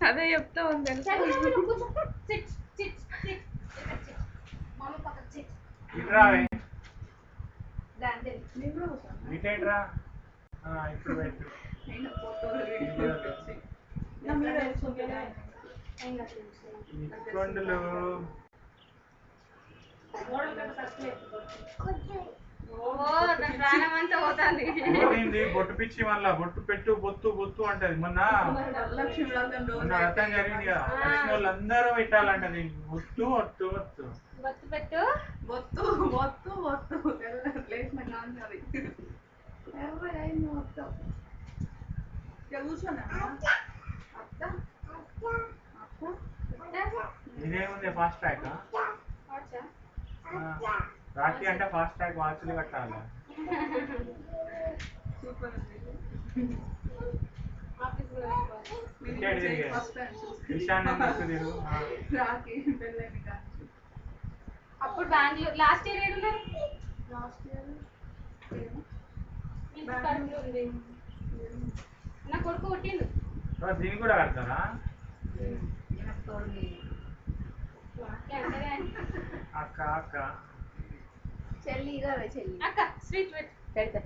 అదే చెప్తా ఉంది తెలుసా. ఇప్పుడు పెట్టు. కొండలు పోయింది బొట్టు పిచ్చి మళ్ళా బొట్టు పెట్టు బొత్తు బొత్తు అంటది. మొన్న రథం జరిగింది కదా, వచ్చిన వాళ్ళందరూ పెట్టాలంటది బొత్తు ఒత్తు ఒత్తు బొత్తు పెట్టు బొత్తు బొత్తు బొత్తు ఎవరైనా మొత్తం కూర్చోనా అత్త ఇదేముంది ఫాస్ట్ ట్రాక్ రాఖీ అంటే ఫాస్ట్ ట్రాక్ వాచ్లు కట్టాలి. అప్పుడు బెంగళూరు లాస్ట్ ఇయర్ ఏడున్నారు. నా కొడుకు పుట్టిండు. దీన్ని కూడా కడతారా? అక్క అక్క చెల్లి చెల్లి అక్క స్వీట్ పెడతా